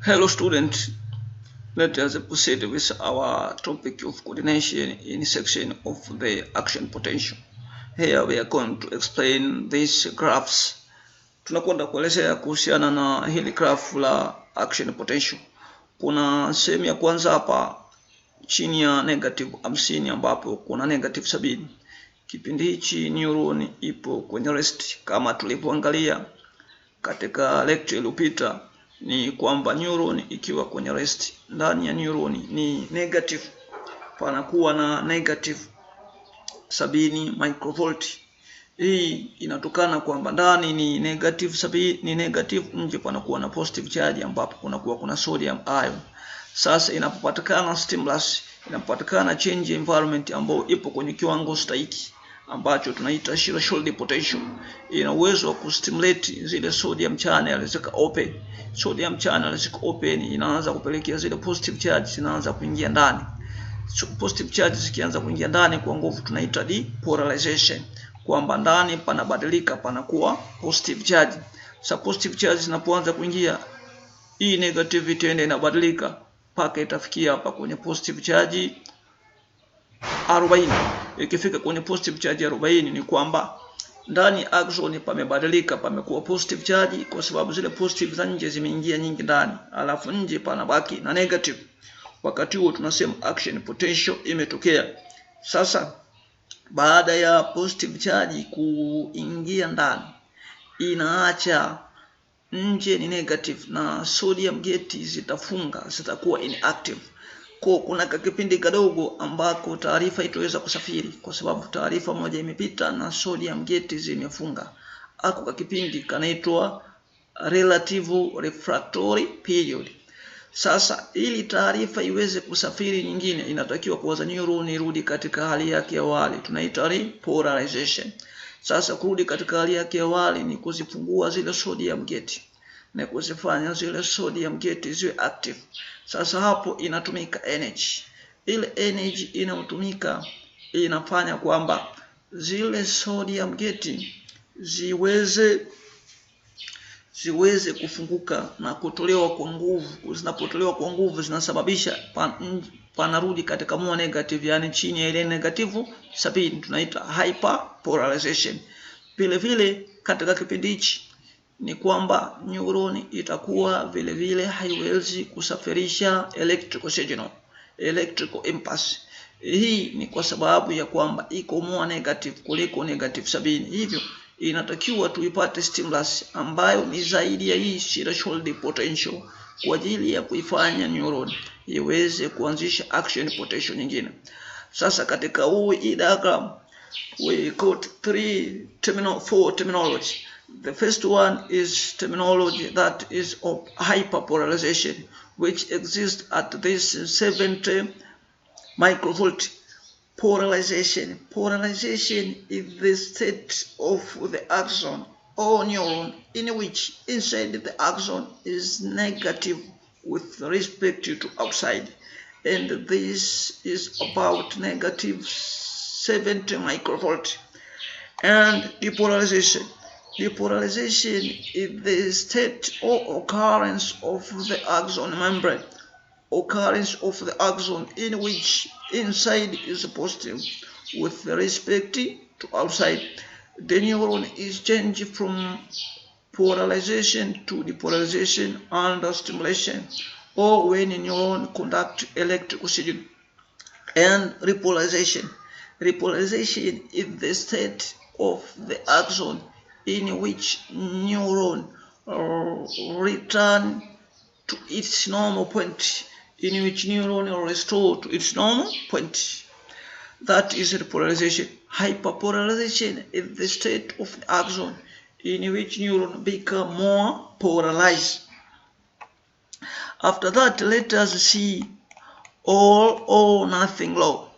Hello students, let us proceed with our topic of coordination in section of the action potential. Here we are going to explain these graphs. Tunakwenda kuelezea kuhusiana na hili graph la action potential. Kuna sehemu ya kwanza hapa chini ya negative 50 ambapo kuna negative 70. Kipindi hichi neuron ipo kwenye rest kama tulivyoangalia katika lecture iliyopita. Ni kwamba neuron ikiwa kwenye rest, ndani ya neuron ni negative, panakuwa na negative 70 microvolt. Hii inatokana kwamba ndani ni negative 70, ni negative, nje panakuwa na positive charge ambapo kuna sodium ion. Sasa inapopatikana stimulus, inapopatikana change environment ambayo ipo kwenye kiwango stahiki ambacho tunaita threshold potential, ina uwezo wa kustimulate zile sodium channel zika open. Sodium channel zika open, inaanza kupelekea zile positive charge zinaanza kuingia ndani. So, positive charge zikianza kuingia ndani kwa nguvu tunaita depolarization, kwamba ndani panabadilika, panakuwa positive charge. Sa positive charge zinapoanza kuingia, hii negativity ende inabadilika mpaka itafikia hapa kwenye positive charge 40. Ikifika kwenye positive charge 40 ni kwamba ndani axon pamebadilika, pamekuwa positive charge kwa sababu zile positive za nje zimeingia nyingi ndani, alafu nje panabaki na negative. Wakati huo tunasema action potential imetokea. Sasa baada ya positive charge kuingia ndani, inaacha nje ni negative na sodium gate zitafunga, zitakuwa inactive. Kwa kuna kipindi kadogo ambako taarifa itaweza kusafiri kwa sababu taarifa moja imepita na sodium gate zimefunga. Ako kipindi kanaitwa relative refractory period. Sasa ili taarifa iweze kusafiri nyingine, inatakiwa kwanza neuron irudi katika hali yake ya awali, tunaita repolarization. Sasa kurudi katika hali yake ya awali ni kuzifungua zile sodium gate na kuzifanya zile sodium gate ziwe active. Sasa hapo inatumika energy. Ile energy inayotumika inafanya kwamba zile sodium gate ziweze kufunguka na kutolewa kwa nguvu. Zinapotolewa kwa nguvu zinasababisha panarudi katika more negative, yani chini ya ile negative 70, tunaita hyperpolarization. Vile vile katika kipindi hichi ni kwamba neuron itakuwa vile vile haiwezi kusafirisha electrical signal, electrical impulse. Hii ni kwa sababu ya kwamba iko more negative kuliko negative 70. Hivyo inatakiwa tuipate stimulus ambayo ni zaidi ya hii threshold potential kwa ajili ya kuifanya neuron iweze kuanzisha action potential nyingine. Sasa katika hii diagram we got four terminology. The first one is terminology that is of hyperpolarization, which exists at this 70 microvolt. Polarization. Polarization is the state of the axon or neuron in which inside the axon is negative with respect to outside, and this is about negative 70 microvolt. And depolarization. Depolarization is the state or occurrence of the axon membrane, occurrence of the axon in which inside is positive with respect to outside. The neuron is changed from polarization to depolarization under stimulation, or when a neuron conducts electrical signal. And repolarization. Repolarization is the state of the axon in which neuron return to its normal point, in which neuron are restored to its normal point. That is repolarization. Hyperpolarization is the state of the axon in which neuron become more polarized. After that, let us see all or nothing law.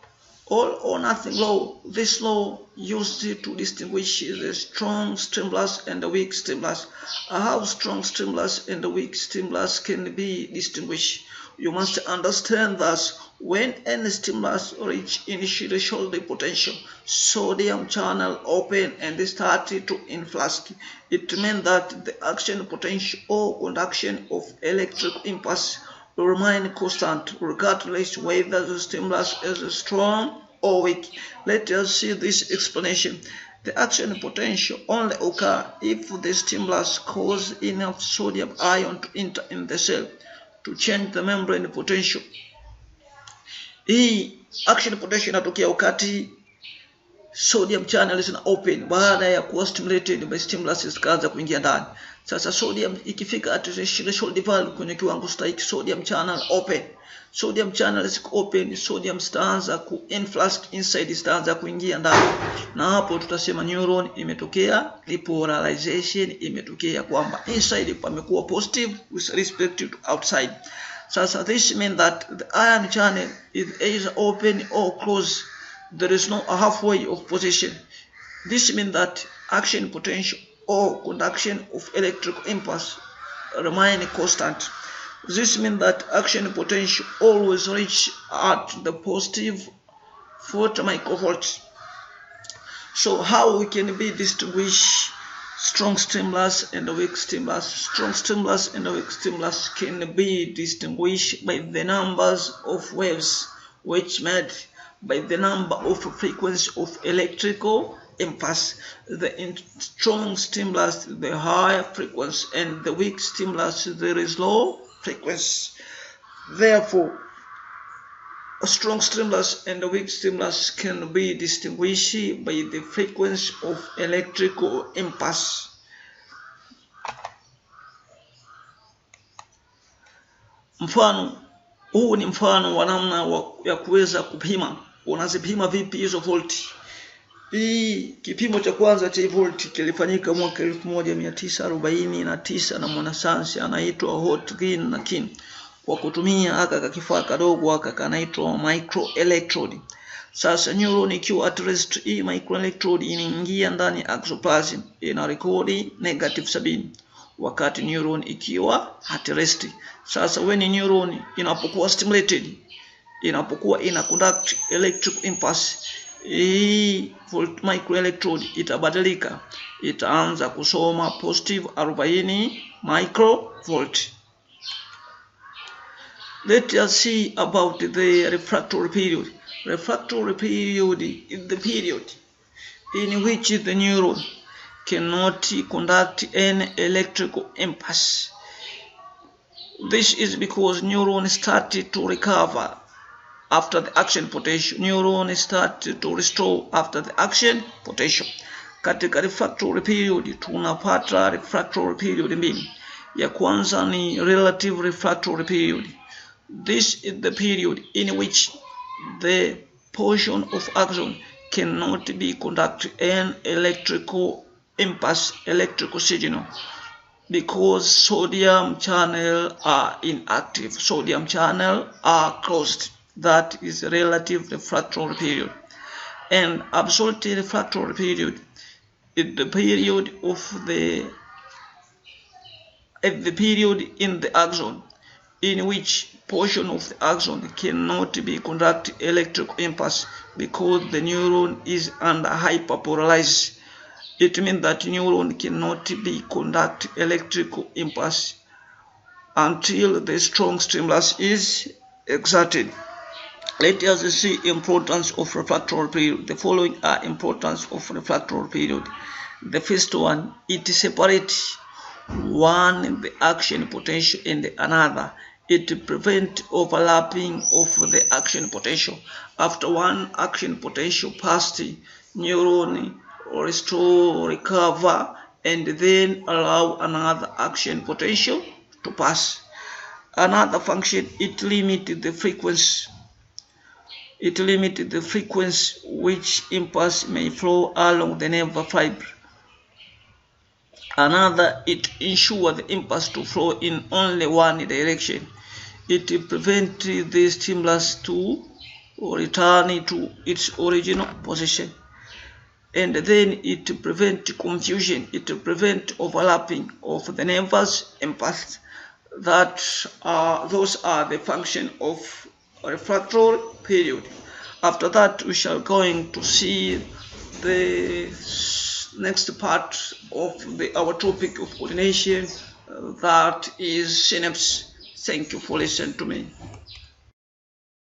All or nothing law. This law used to distinguish the strong stimulus and the weak stimulus. How strong stimulus and the weak stimulus can be distinguished? you must understand that when any stimulus reach initial threshold potential, sodium channel open and start to influx. It means that the action potential or conduction of electric impulse will remain constant regardless whether the stimulus is strong or weak. Let us see this explanation. The action potential only occurs if the stimulus causes enough sodium ion to enter in the cell to change the membrane potential. Hii action potential inatokea wakati sodium channels ina open baada ya kuwa stimulated by stimulus zikaanza kuingia ndani. Sasa sodium ikifika at threshold value kwenye kiwango stahiki, sodium channel open. Sodium channels open, sodium staanza ku influx inside, staanza kuingia ndani, na hapo tutasema neuron imetokea repolarization, imetokea kwamba inside pamekuwa positive with respect to outside. Sasa this means that the ion channel is either open or closed. There is no halfway of position. This means that action potential or conduction of electrical impulse remain constant. This means that action potential always reach at the positive 40 microvolts. So how we can be distinguish strong stimulus and weak stimulus? Strong stimulus and weak stimulus can be distinguished by the numbers of waves which made by the number of frequency of electrical impulse. The strong stimulus, the higher frequency, and the weak stimulus, there is low frequency. Therefore, a strong stimulus and a weak stimulus can be distinguished by the frequency of electrical impulse. Mfano huu ni mfano wa namna ya kuweza kupima. Unazipima vipi hizo volti? Hii kipimo cha kwanza cha volti kilifanyika mwaka 1949 na mwanasayansi anaitwa Hodgkin na King kwa kutumia aka kifaa kadogo aka kanaitwa microelectrode. Sasa neuron ikiwa at rest, hii microelectrode inaingia ndani axoplasm, ina rekodi -70 wakati neuron ikiwa at rest. Sasa when neuron inapokuwa stimulated, inapokuwa ina conduct electric impulse, hii microelectrode itabadilika, itaanza kusoma positive 40 microvolt. Let us see about the refractory period. Refractory period is the period in which the neuron cannot conduct any electrical impulse. This is because neurons started to recover after the action potential. Neurons started to restore after the action potential. Katika refractory period tunapata refractory period mbili. Ya kwanza ni relative refractory period. This is the period in which the portion of axon cannot be conduct an electrical impulse, electrical signal, because sodium channel are inactive, sodium channel are closed. That is relative refractory period. And absolute refractory period is the period of the period in the axon in which portion of the axon cannot be conduct electrical impulse because the neuron is under hyperpolarized. It means that neuron cannot be conduct electrical impulse until the strong stimulus is exerted. Let us see importance of refractory period. The following are importance of refractory period. The first one, it separates one the action potential and another. It prevents overlapping of the action potential. After one action potential passed, neuron restore, recover, and then allow another action potential to pass. Another function, it limits the frequency. It limits the frequency which impulse may flow along the nerve fiber. Another, it ensures the impulse to flow in only one direction. It prevents the stimulus to return to its original position. And then it prevents confusion. It prevents overlapping of the nervous impulse. that those are the function of refractory period. After that, we shall going to see the next part of our topic of coordination, that is synapse. Thank you for listening to me.